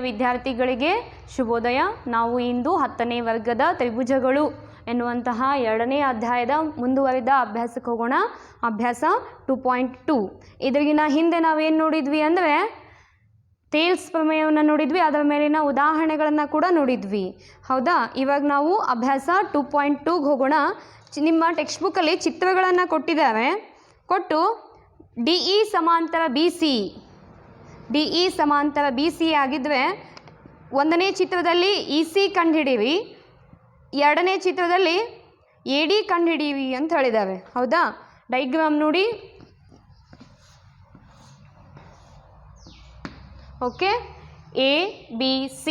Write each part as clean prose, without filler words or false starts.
ವಿದ್ಯಾರ್ಥಿಗಳಿಗೆ ಶುಭೋದಯ. ನಾವು ಇಂದು 10ನೇ ವರ್ಗದ ತ್ರಿಭುಜಗಳು ಎನ್ನುವಂತಹ 2ನೇ ಅಧ್ಯಾಯದ ಮುಂದುವರಿದ ಅಭ್ಯಾಸಕ್ಕೆ ಹೋಗೋಣ. ಅಭ್ಯಾಸ 2.2. ಇದರಿಗಿನ ಹಿಂದೆ ನಾವೇನು ನೋಡಿದ್ವಿ ಅಂದರೆ ತೇಲ್ಸ್ ಪ್ರಮೇಯವನ್ನು ನೋಡಿದ್ವಿ, ಅದರ ಮೇಲಿನ ಉದಾಹರಣೆಗಳನ್ನು ಕೂಡ ನೋಡಿದ್ವಿ. ಹೌದಾ? ಇವಾಗ ನಾವು ಅಭ್ಯಾಸ 2.2ಗೆ ಹೋಗೋಣ. ನಿಮ್ಮ ಟೆಕ್ಸ್ಟ್ ಬುಕ್ಕಲ್ಲಿ ಚಿತ್ರಗಳನ್ನು ಕೊಟ್ಟಿದ್ದಾರೆ. ಕೊಟ್ಟು DE ಸಮಾಂತರ BC, DE ಸಮಾಂತರ BC ಆಗಿದ್ದರೆ 1ನೇ ಚಿತ್ರದಲ್ಲಿ EC ಕಂಡುಹಿಡೀರಿ, 2ನೇ ಚಿತ್ರದಲ್ಲಿ AD ಕಂಡುಹಿಡೀರಿ ಅಂತ ಹೇಳಿದ್ದಾರೆ. ಹೌದಾ? ಡೈಗ್ರಾಮ್ ನೋಡಿ. Okay, ABC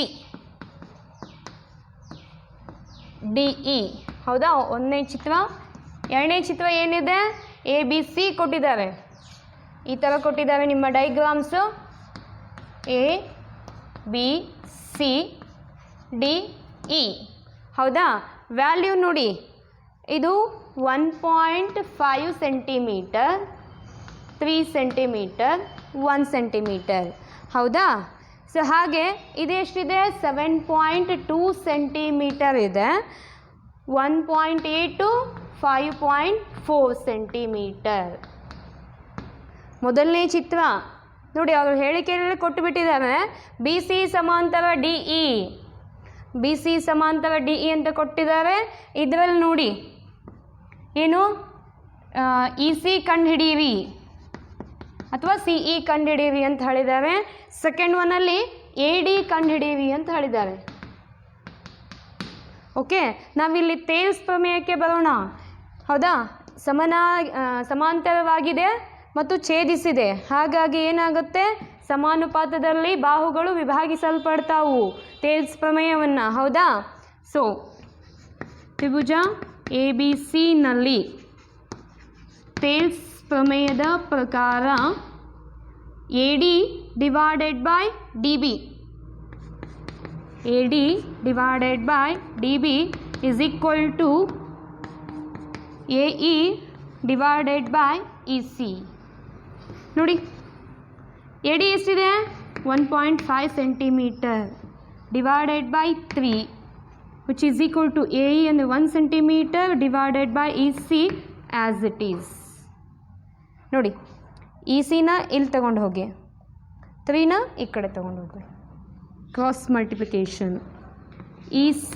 DE. ಹೌದಾ? 1ನೇ ಚಿತ್ರ. 2ನೇ ಚಿತ್ರ ಏನಿದೆ? ABC ಕೊಟ್ಟಿದ್ದಾರೆ. ಈ ಥರ ಕೊಟ್ಟಿದ್ದಾರೆ ನಿಮ್ಮ ಡೈಗ್ರಾಮ್ಸು. ABC DE. ಹೌದಾ? ವ್ಯಾಲ್ಯೂ ನೋಡಿ, ಇದು 1.5 ಸೆಂಟಿಮೀಟರ್, 3 ಸೆಂಟಿಮೀಟರ್, 1 ಸೆಂಟಿಮೀಟರ್. ಹೌದಾ? ಸೊ ಹಾಗೆ ಇದೆಷ್ಟಿದೆ? 7.2 ಸೆಂಟಿಮೀಟರ್ ಇದೆ. 1.8 to 5.4 ಸೆಂಟಿಮೀಟರ್. ಮೊದಲನೇ ಚಿತ್ರ ನೋಡಿ, ಅವರು ಹೇಳಿಕೆಯಲ್ಲಿ ಕೊಟ್ಟುಬಿಟ್ಟಿದ್ದಾರೆ BC ಸಮಾಂತರ DE, BC ಸಮಾಂತರ DE ಅಂತ ಕೊಟ್ಟಿದ್ದಾರೆ. ಇದರಲ್ಲಿ ನೋಡಿ ಏನು EC ಕಂಡುಹಿಡೀರಿ ಅಥವಾ CE ಕಂಡುಹಿಡೀರಿ ಅಂತ ಹೇಳಿದ್ದಾರೆ. ಸೆಕೆಂಡ್ ಒನ್ನಲ್ಲಿ AD ಕಂಡುಹಿಡೀರಿ ಅಂತ ಹೇಳಿದ್ದಾರೆ. ಓಕೆ, ನಾವಿಲ್ಲಿ ತೇಲ್ಸ್ ಪ್ರಮೇಯಕ್ಕೆ ಬರೋಣ. ಹೌದಾ? ಸಮಾಂತರವಾಗಿದೆ ಮತ್ತು ಛೇದಿಸಿದೆ. ಹಾಗಾಗಿ ಏನಾಗುತ್ತೆ? ಸಮಾನುಪಾತದಲ್ಲಿ ಬಾಹುಗಳು ವಿಭಾಗಿಸಲ್ಪಡ್ತಾವು ತೇಲ್ಸ್ ಪ್ರಮೇಯವನ್ನು. ಹೌದಾ? ಸೊ ತ್ರಿಭುಜ ABC-ನಲ್ಲಿ ತೇಲ್ಸ್ ಪ್ರಮೇಯದ ಪ್ರಕಾರ AD divided by DB, AD divided by DB is equal to AE divided by EC. ನೋಡಿ, AD ಎಷ್ಟಿದೆ? 1.5 centimetre divided by 3 which is equal to AE ಅಂದರೆ 1 centimetre divided by EC as it is. ನೋಡಿ, ECನ ಇಲ್ಲಿ ತಗೊಂಡು ಹೋಗಿ, 3ನ ಈ ಕಡೆ ತಗೊಂಡು ಹೋಗಿ, cross multiplication. EC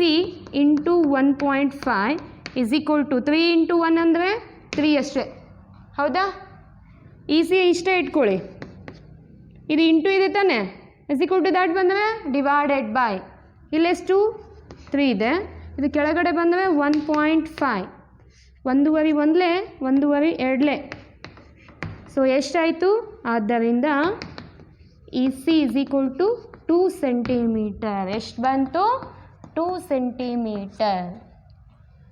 into 1.5 is equal to 3 into 1 ಅಂದರೆ 3 ಅಷ್ಟೇ. ಹೌದಾ? EC ಇಷ್ಟೇ ಇಟ್ಕೊಳ್ಳಿ. ಇದು ಇಂಟು ಇದೆ ತಾನೆ, ಇಸ್ ಈಕ್ವಲ್ ಟು ದ್ಯಾಟ್ ಬಂದರೆ ಡಿವೈಡೆಡ್ ಬೈ, ಇಲ್ಲೆಷ್ಟು? 3 ಇದೆ. ಇದು ಕೆಳಗಡೆ ಬಂದರೆ 1.5, ಒಂದೂವರೆ ಒಂದಲೇ, ಒಂದೂವರೆ ಎರಡಲೇ. ಸೊ ಎಷ್ಟಾಯಿತು? ಆದ್ದರಿಂದ EC is equal to 2 centimetre. ಎಷ್ಟು ಬಂತು? 2 ಸೆಂಟಿಮೀಟರ್.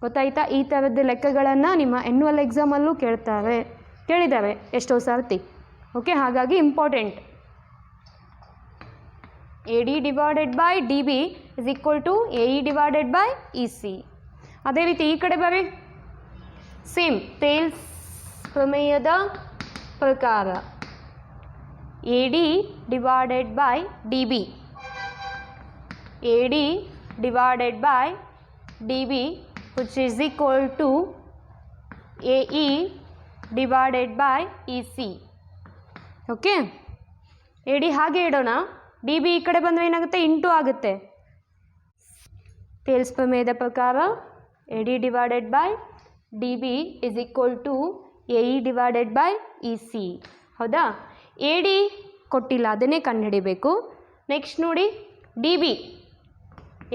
ಗೊತ್ತಾಯ್ತಾ? ಈ ಥರದ ಲೆಕ್ಕಗಳನ್ನು ನಿಮ್ಮ ಆ್ಯನ್ಯುವಲ್ ಎಕ್ಸಾಮಲ್ಲೂ ಕೇಳಿದ್ದಾರೆ ಎಷ್ಟೋ ಸರ್ತಿ. ಓಕೆ, ಹಾಗಾಗಿ important. AD divided by DB is equal to AE divided by EC. ಅದೇ ರೀತಿ ಈ ಕಡೆ ಬರೀ ಸೇಮ್ ತೇಲ್ಸ್ ಪ್ರಮೇಯದ ಪ್ರಕಾರ AD divided by DB, AD divided by DB which is equal to AE divided by EC. Okay, AD ಹಾಗೆ ಇಡೋಣ. DB ಈ ಕಡೆ ಬಂದರೆ ಏನಾಗುತ್ತೆ? ಇಂಟು ಆಗುತ್ತೆ. ತೇಲ್ಸ್ ಪ್ರಮೇಯದ ಪ್ರಕಾರ AD divided by DB is equal to AE divided by EC. ಹೌದಾ? AD ಕೊಟ್ಟಿಲ್ಲ, ಅದನ್ನೇ ಕಂಡುಹಿಡಿಬೇಕು. ನೆಕ್ಸ್ಟ್ ನೋಡಿ DB,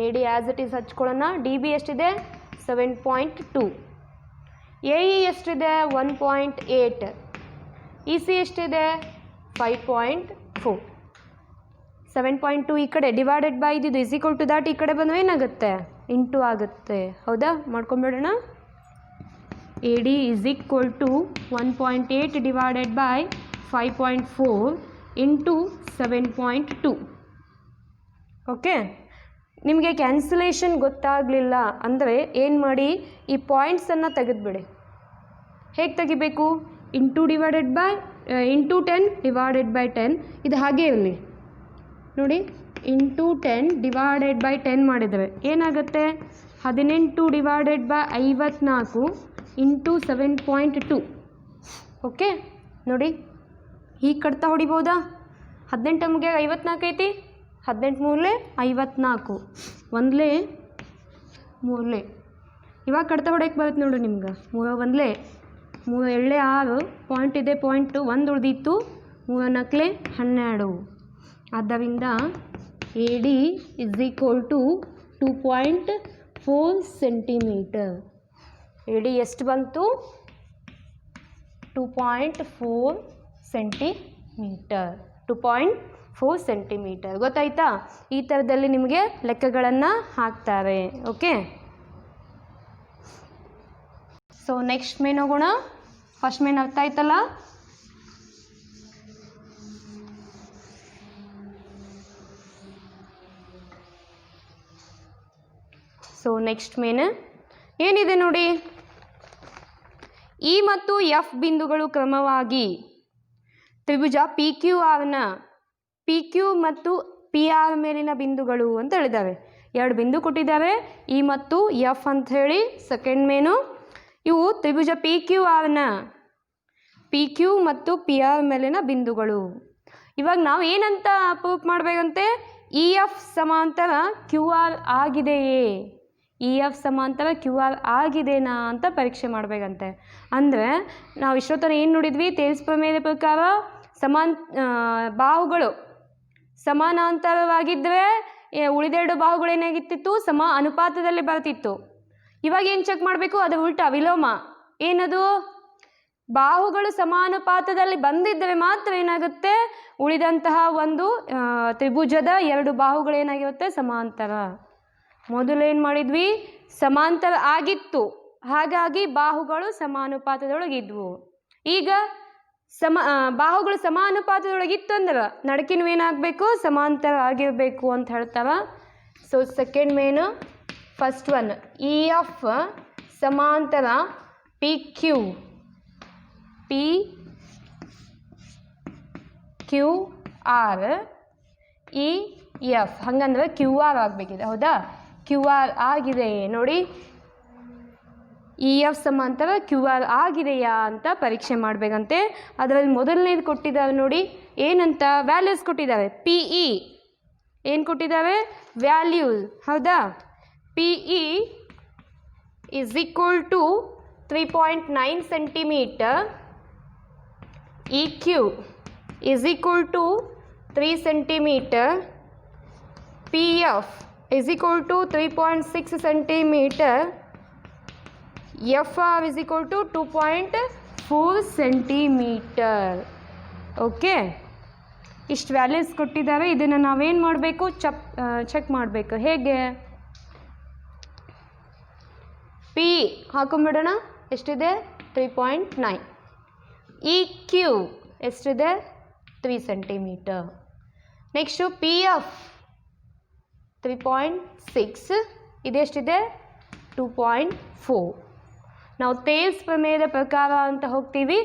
AD as it is ಹಚ್ಕೊಳ್ಳೋಣ. DB ಎಷ್ಟಿದೆ? 7.2. AE ಎಷ್ಟಿದೆ? 1.8. EC ಎಷ್ಟಿದೆ? 5.4. 7.2 ಈ ಕಡೆ ಡಿವೈಡೆಡ್ ಬೈ ಇದು ಇಸ್ ಈಕ್ವಲ್ ಟು ದ್ಯಾಟ್ ಈ ಕಡೆ ಬಂದರೆ ಏನಾಗುತ್ತೆ? ಇಂಟು ಆಗುತ್ತೆ. ಹೌದಾ? ಮಾಡ್ಕೊಂಬಿಡೋಣ. AD is equal to 1.8 divided by 5.4 into 7.2. Okay, ನಿಮಗೆ ಕ್ಯಾನ್ಸಲೇಷನ್ ಗೊತ್ತಾಗಲಿಲ್ಲ ಅಂದರೆ ಏನು ಮಾಡಿ? ಈ ಪಾಯಿಂಟ್ಸನ್ನು ತೆಗೆದುಬಿಡಿ. ಹೇಗೆ ತೆಗಿಬೇಕು? Into divided by into 10 divided by 10. ಇದು ಹಾಗೆ ಇರಲಿ ನೋಡಿ. ಇಂಟು 10 ಡಿವೈಡೆಡ್ ಬೈ 10 ಮಾಡಿದರೆ ಏನಾಗುತ್ತೆ 18 ಡಿವೈಡೆಡ್ ಬೈ 54 ಇಂಟು 7.2. ಓಕೆ ನೋಡಿ ಹೀಗೆ ಕಟ್ತಾ ಹೊಡಿಬೋದಾ 18 ಮುಗಿಯ 54 ಐತಿ 18 ಮೂರಲೆ 54 ಒಂದಲೇ ಮೂರಲೆ ಇವಾಗ ಕಟ್ತಾ ಹೊಡೆಯಕ್ಕೆ ಬರುತ್ತೆ ನೋಡಿ ನಿಮ್ಗೆ 3 ಒಂದಲೇ 3 ಎಳ್ಳೆ 6 ಪಾಯಿಂಟ್ ಇದೆ ಪಾಯಿಂಟು 1 ಉಳಿದಿತ್ತು 3 4 12. ಆದ್ದರಿಂದ A D is equal to 2.4 centimetre. A D ಎಷ್ಟು ಬಂತು 2.4 ಸೆಂಟಿಮೀಟರ್ 2.4 ಸೆಂಟಿಮೀಟರ್. ಗೊತ್ತಾಯ್ತಾ? ಈ ಥರದಲ್ಲಿ ನಿಮಗೆ ಲೆಕ್ಕಗಳನ್ನು ಹಾಕ್ತಾರೆ. ಓಕೆ, ಸೊ ನೆಕ್ಸ್ಟ್ ಮೇನ್ ಹೋಗೋಣ. ಫಸ್ಟ್ ಮೇನ್ ಅರ್ಥ ಆಯ್ತಲ್ಲ? ಸೊ ನೆಕ್ಸ್ಟ್ ಮೇನ್ ಏನಿದೆ ನೋಡಿ, ಇ ಮತ್ತು ಎಫ್ ಬಿಂದುಗಳು ಕ್ರಮವಾಗಿ ತ್ರಿಭುಜ ಪಿ ಕ್ಯೂ ಆರ್ನ ಪಿ ಕ್ಯೂ ಮತ್ತು ಪಿ ಆರ್ ಮೇಲಿನ ಬಿಂದುಗಳು ಅಂತ ಹೇಳಿದ್ದಾರೆ. 2 ಬಿಂದು ಕೊಟ್ಟಿದ್ದಾರೆ ಇ ಮತ್ತು ಎಫ್ ಅಂತ ಹೇಳಿ. ಸೆಕೆಂಡ್ ಮೇನು ಇವು ತ್ರಿಭುಜ ಪಿ ಕ್ಯೂ ಆರ್ನ ಪಿ ಕ್ಯೂ ಮತ್ತು ಪಿ ಆರ್ ಮೇಲಿನ ಬಿಂದುಗಳು. ಇವಾಗ ನಾವು ಏನಂತ ಪ್ರೂಫ್ ಮಾಡಬೇಕಂತೆ, ಇ ಎಫ್ ಸಮಾಂತರ ಕ್ಯೂ ಆರ್ ಆಗಿದೆಯೇ, ಇ ಎಫ್ ಸಮಾಂತರ ಕ್ಯೂ ಆರ್ ಆಗಿದೆನಾ ಅಂತ ಪರೀಕ್ಷೆ ಮಾಡಬೇಕಂತೆ. ಅಂದರೆ ನಾವು ಇಷ್ಟೊತ್ತರ ಏನು ನೋಡಿದ್ವಿ, ತೇಲ್ಸ್ ಪ್ರಮೇಯದ ಪ್ರಕಾರ ಬಾಹುಗಳು ಸಮಾನಾಂತರವಾಗಿದ್ದರೆ ಉಳಿದೆರಡು ಬಾಹುಗಳು ಏನಾಗಿತ್ತಿತ್ತು, ಸಮ ಅನುಪಾತದಲ್ಲಿ ಬರ್ತಿತ್ತು. ಇವಾಗ ಏನು ಚೆಕ್ ಮಾಡಬೇಕು, ಅದು ಉಲ್ಟಾ ವಿಲೋಮ. ಏನದು, ಬಾಹುಗಳು ಸಮಾನುಪಾತದಲ್ಲಿ ಬಂದಿದ್ದರೆ ಮಾತ್ರ ಏನಾಗುತ್ತೆ, ಉಳಿದಂತಹ ಒಂದು ತ್ರಿಭುಜದ 2 ಬಾಹುಗಳು ಏನಾಗಿರುತ್ತೆ, ಸಮಾಂತರ. ಮೊದಲೇನು ಮಾಡಿದ್ವಿ, ಸಮಾಂತರ ಆಗಿತ್ತು, ಹಾಗಾಗಿ ಬಾಹುಗಳು ಸಮಾನುಪಾತದೊಳಗಿದ್ವು. ಈಗ ಬಾಹುಗಳು ಸಮಾನುಪಾತದೊಳಗಿತ್ತು ಅಂದ್ರೆ ನಡಕಿನೂ ಏನಾಗಬೇಕು, ಸಮಾಂತರ ಆಗಿರಬೇಕು ಅಂತ ಹೇಳ್ತಾರ. ಸೊ ಸೆಕೆಂಡ್ ಮೇನು, ಫಸ್ಟ್ ಒನ್ ಇ ಎಫ್ ಸಮಾಂತರ P Q R E F, ಹಂಗಂದ್ರೆ ಕ್ಯೂ ಆರ್ ಆಗಬೇಕಿದೆ. ಹೌದಾ? ಕ್ಯೂ ಆರ್ ಆಗಿದೆ ನೋಡಿ, ಇ ಎಫ್ ಸಮಾಂತರ ಕ್ಯೂ ಆರ್ ಆಗಿದೆಯಾ ಅಂತ ಪರೀಕ್ಷೆ ಮಾಡಬೇಕಂತೆ. ಅದರಲ್ಲಿ ಮೊದಲನೇದು ಕೊಟ್ಟಿದ್ದಾರೆ ನೋಡಿ, ಏನಂತ ವ್ಯಾಲ್ಯೂಸ್ ಕೊಟ್ಟಿದ್ದಾರೆ. ಪಿ ಇ ಏನು ಕೊಟ್ಟಿದ್ದಾರೆ, ವ್ಯಾಲ್ಯೂಸ್. ಹೌದಾ? P E is equal to 3.9 centimetre, E Q is equal to 3 centimetre, P F is equal to 3.6 centimeter, FR is equal to 2.4 centimeter. Okay, ಇಷ್ಟು ವ್ಯಾಲ್ಯೂಸ್ ಕೊಟ್ಟಿದ್ದಾರೆ. ಇದನ್ನು ನಾವೇನು ಮಾಡಬೇಕು, ಚೆಕ್ ಮಾಡಬೇಕು. ಹೇಗೆ, ಪಿ ಹಾಕೊಂಡ್ಬಿಡೋಣ. ಎಷ್ಟಿದೆ, 3.9. ಇ ಕ್ಯೂ ಎಷ್ಟಿದೆ, 3 ಸೆಂಟಿಮೀಟರ್. ನೆಕ್ಸ್ಟು ಪಿ ಎಫ್ 3.6, ಇದೆಷ್ಟಿದೆ, 2.4. ನಾವು ತೇಲ್ಸ್ ಪ್ರಮೇಯದ ಪ್ರಕಾರ ಅಂತ ಹೋಗ್ತೀವಿ,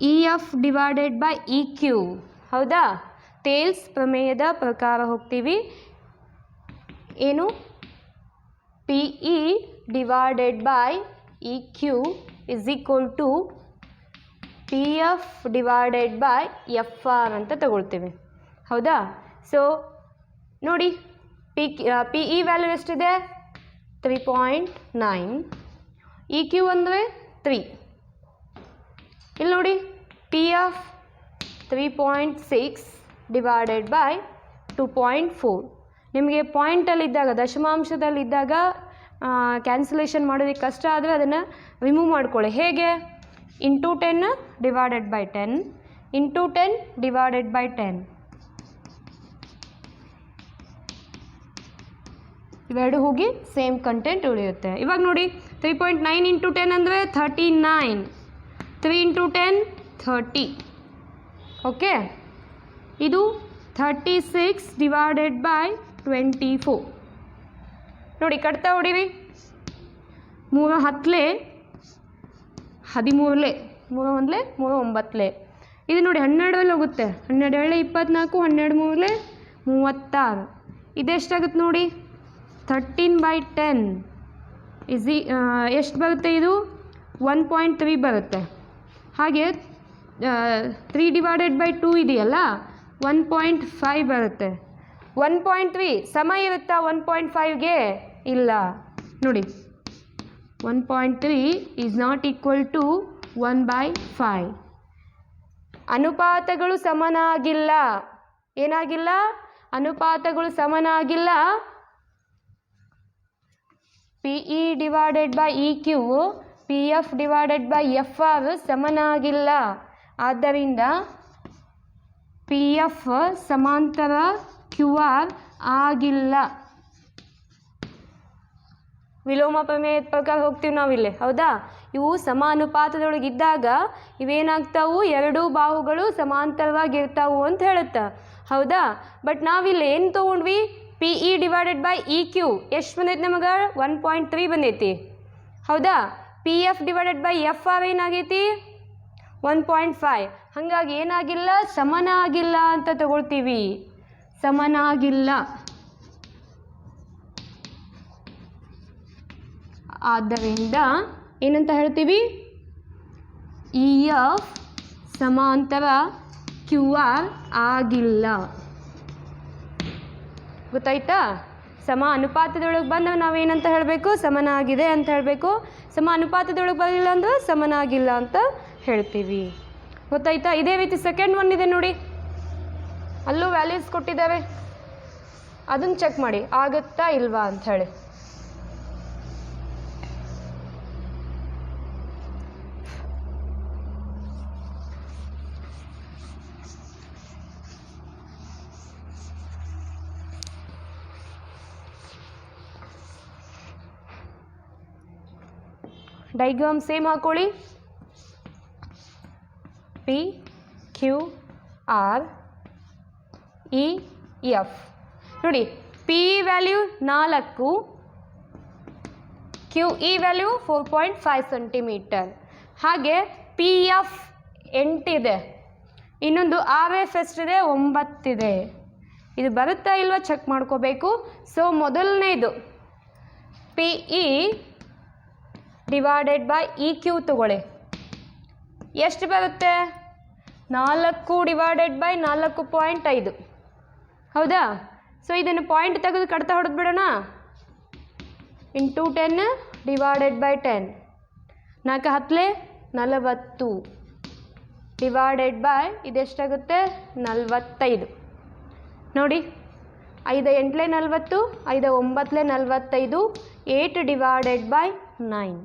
E F divided by E Q. ಹೌದಾ? ತೇಲ್ಸ್ ಪ್ರಮೇಯದ ಪ್ರಕಾರ ಹೋಗ್ತೀವಿ. ಏನು, P E divided by E Q is equal to P F divided by F R ಅಂತ ತಗೊಳ್ತೀವಿ. ಹೌದಾ? ಸೊ ನೋಡಿ, ಪಿ ಇ ವ್ಯಾಲ್ಯೂ ಎಷ್ಟಿದೆ, 3.9. ಇ ಕ್ಯೂ ಅಂದರೆ 3. ಇಲ್ಲಿ ನೋಡಿ, ಪಿ ಎಫ್ 3.6 ಡಿವೈಡೆಡ್ ಬೈ 2.4. ನಿಮಗೆ ಪಾಯಿಂಟಲ್ಲಿದ್ದಾಗ, ದಶಮಾಂಶದಲ್ಲಿದ್ದಾಗ ಕ್ಯಾನ್ಸಲೇಷನ್ ಮಾಡೋದಕ್ಕೆ ಕಷ್ಟ ಆದರೆ ಅದನ್ನು ರಿಮೂವ್ ಮಾಡ್ಕೊಳ್ಳಿ. ಹೇಗೆ, into 10 divided by 10 into 10 divided by 10. ಇವೆರಡು ಹೋಗಿ ಸೇಮ್ ಕಂಟೆಂಟ್ ಉಳಿಯುತ್ತೆ. ಇವಾಗ ನೋಡಿ, 3.9 ಇಂಟು 10 ಅಂದರೆ 39. 3 ಇಂಟು 10 30. ಓಕೆ, ಇದು 36 ಡಿವೈಡೆಡ್ ಬೈ 24. ನೋಡಿ, ಕಟ್ತಾ ಹೊಡಿರಿ. 3 10 13 3 1 3 9. ಇದು ನೋಡಿ 12 ಹೋಗುತ್ತೆ. 12 24, 12 3 36. ಇದೆಷ್ಟಾಗುತ್ತೆ ನೋಡಿ, 13/10 ಎಷ್ಟು ಬರುತ್ತೆ, ಇದು 1.3 ಬರುತ್ತೆ. ಹಾಗೆ 3/2 ಇದೆಯಲ್ಲ 1.5 ಬರುತ್ತೆ. 1.3 ಸಮ ಇರುತ್ತಾ 1.5ಗೆ? ಇಲ್ಲ ನೋಡಿ, 1.3 ಈಸ್ ನಾಟ್ ಈಕ್ವಲ್ ಟು 1/5. ಅನುಪಾತಗಳು ಸಮನಾಗಿಲ್ಲ. ಏನಾಗಿಲ್ಲ? ಅನುಪಾತಗಳು ಸಮನಾಗಿಲ್ಲ. PE divided by EQ PF divided by FR ಸಮನಾಗಿಲ್ಲ. ಆದ್ದರಿಂದ PF ಸಮಾಂತರ QR ಆಗಿಲ್ಲ. ವಿಲೋಮ ಪ್ರಮೇಯದ ಪ್ರಕಾರ ಹೋಗ್ತೀವಿ ನಾವಿಲ್ಲಿ, ಹೌದಾ? ಇವು ಸಮಾನುಪಾತದೊಳಗಿದ್ದಾಗ ಇವೇನಾಗ್ತಾವು, ಎರಡೂ ಬಾಹುಗಳು ಸಮಾಂತರವಾಗಿರ್ತಾವು ಅಂತ ಹೇಳುತ್ತೆ, ಹೌದಾ? ಬಟ್ ನಾವಿಲ್ಲಿ ಏನು ತೊಗೊಂಡ್ವಿ, PE ಡಿವೈಡೆಡ್ ಬೈ EQ ಎಷ್ಟು ಬಂದೈತಿ ನಮಗೆ? 1.3 ಬಂದೈತಿ, ಹೌದಾ? PF ಡಿವೈಡೆಡ್ ಬೈ FR ಏನಾಗೈತಿ? 1.5. ಹಾಗಾಗಿ ಏನಾಗಿಲ್ಲ, ಸಮನಾಗಿಲ್ಲ ಅಂತ ತಗೊಳ್ತೀವಿ. ಸಮನಾಗಿಲ್ಲ. ಆದ್ದರಿಂದ ಏನಂತ ಹೇಳ್ತೀವಿ? EF ಸಮಾಂತರ QR ಆಗಿಲ್ಲ. ಗೊತ್ತಾಯ್ತಾ? ಸಮ ಅನುಪಾತದೊಳಗೆ ಬಂದಾಗ ನಾವೇನಂತ ಹೇಳಬೇಕು? ಸಮನಾಗಿದೆ ಅಂತ ಹೇಳಬೇಕು. ಸಮ ಅನುಪಾತದೊಳಗೆ ಬರಲಿಲ್ಲ ಅಂದ್ರೆ ಸಮನಾಗಿಲ್ಲ ಅಂತ ಹೇಳ್ತೀವಿ. ಗೊತ್ತಾಯ್ತಾ? ಇದೇ ರೀತಿ ಸೆಕೆಂಡ್ ಒನ್ ಇದೆ ನೋಡಿ, ಅಲ್ಲೂ ವ್ಯಾಲ್ಯೂಸ್ ಕೊಟ್ಟಿದ್ದಾವೆ, ಅದನ್ನು ಚೆಕ್ ಮಾಡಿ ಆಗುತ್ತಾ ಇಲ್ವಾ ಅಂತ ಹೇಳಿ. ಡೈಗ್ರಾಮ್ ಸೇಮ್ ಹಾಕೊಳ್ಳಿ. P Q R E F ನೋಡಿ, P value 4, QE value 4.5 centimetre. ಹಾಗೆ PF 8 ಇದೆ, ಇನ್ನೊಂದು RF ಎಷ್ಟಿದೆ? 9 ಇದೆ. ಇದು ಬರುತ್ತಾ ಇಲ್ವಾ ಚೆಕ್ ಮಾಡ್ಕೋಬೇಕು. ಸೊ ಮೊದಲನೇದು PE ಡಿವೈಡೆಡ್ ಬೈ EQ ತಗೊಳ್ಳಿ. ಎಷ್ಟು ಬರುತ್ತೆ? 4 ಡಿವೈಡೆಡ್ ಬೈ 4.5, ಹೌದಾ? ಸೊ ಇದನ್ನು ಪಾಯಿಂಟ್ ತೆಗೆದು ಕಡ್ತಾ ಹೊಡೆದು ಬಿಡೋಣ. Into 10 divided by 10, 4 10 40 divided by ಇದೆಷ್ಟಾಗುತ್ತೆ? 45. ನೋಡಿ, 5 8 40, 5 9 45, 8 ಡಿವೈಡೆಡ್ ಬೈ 9,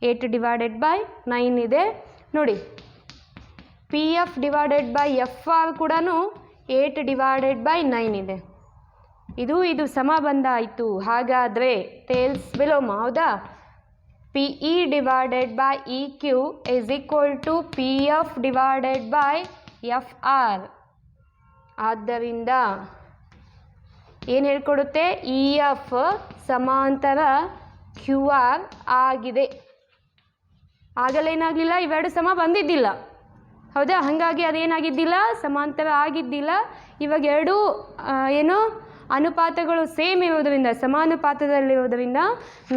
8 ಡಿವೈಡೆಡ್ ಬೈ 9 ಇದೆ ನೋಡಿ. PF ಡಿವೈಡೆಡ್ ಬೈ FR ಕೂಡ 8 ಡಿವೈಡೆಡ್ ಬೈ 9 ಇದೆ. ಇದು ಸಮ ಬಂದಾಯಿತು. ಹಾಗಾದರೆ ಟೇಲ್ಸ್ ವಿಲೋಮ, ಹೌದಾ? PE divided by EQ is equal to PF divided by FR. ಆದ್ದರಿಂದ ಏನು ಹೇಳ್ಕೊಡುತ್ತೆ? EF ಸಮಾಂತರ QR ಆಗಿದೆ. ಆಗಲೇನಾಗಲಿಲ್ಲ, ಇವೆರಡು ಸಮ ಬಂದಿದ್ದಿಲ್ಲ, ಹೌದಾ? ಹಾಗಾಗಿ ಅದೇನಾಗಿದ್ದಿಲ್ಲ, ಸಮಾಂತರ ಆಗಿದ್ದಿಲ್ಲ. ಇವಾಗ ಎರಡೂ ಏನು ಅನುಪಾತಗಳು ಸೇಮ್ ಇರೋದರಿಂದ, ಸಮಾನುಪಾತದಲ್ಲಿರೋದರಿಂದ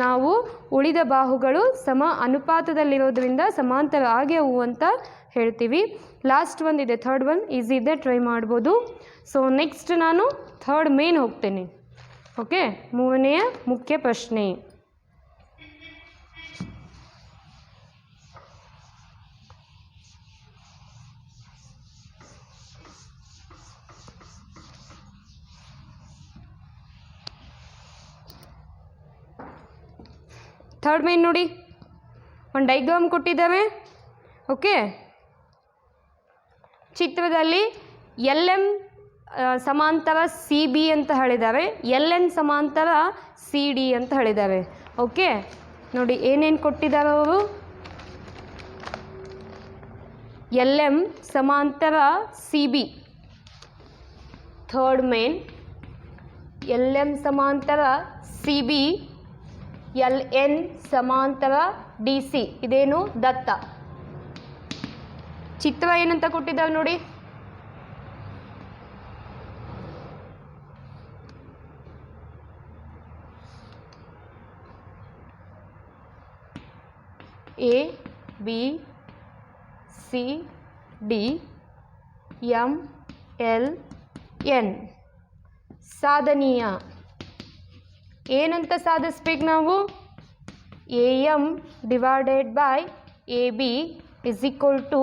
ನಾವು ಉಳಿದ ಬಾಹುಗಳು ಸಮ ಅನುಪಾತದಲ್ಲಿರೋದರಿಂದ ಸಮಾಂತರ ಆಗ್ಯವು ಅಂತ ಹೇಳ್ತೀವಿ. ಲಾಸ್ಟ್ ಒಂದಿದೆ, ಥರ್ಡ್ ಒನ್ ಈಸಿ ಇದೆ, ಟ್ರೈ ಮಾಡ್ಬೋದು. ಸೊ ನೆಕ್ಸ್ಟ್ ನಾನು ಥರ್ಡ್ ಮೇನ್ ಹೋಗ್ತೇನೆ. ಓಕೆ, ಮೂರನೆಯ ಮುಖ್ಯ ಪ್ರಶ್ನೆ. ಥರ್ಡ್ ಮೇನ್ ನೋಡಿ, ಒಂದು ಡೈಗ್ರಾಮ್ ಕೊಟ್ಟಿದ್ದಾವೆ. ಓಕೆ, ಚಿತ್ರದಲ್ಲಿ LM ಸಮಾಂತರ CB ಅಂತ ಹೇಳಿದ್ದಾರೆ, LN ಸಮಾಂತರ CD ಅಂತ ಹೇಳಿದ್ದಾರೆ. ಓಕೆ ನೋಡಿ, ಏನೇನು ಕೊಟ್ಟಿದ್ದಾರೆ ಅವರು? LM ಸಮಾಂತರ CB ಥರ್ಡ್ ಮೇನ್, LM ಸಮಾಂತರ CB, LN ಸಮಾಂತರ DC. ಇದೇನು? ದತ್ತ. ಚಿತ್ರ ಏನಂತ ಕೊಟ್ಟಿದ್ದಾವೆ ನೋಡಿ. A B C D M L N ಸಾಧನೀಯ ಏನಂತ ಸಾಧಿಸ್ಬೇಕು ನಾವು A M divided by A B is equal to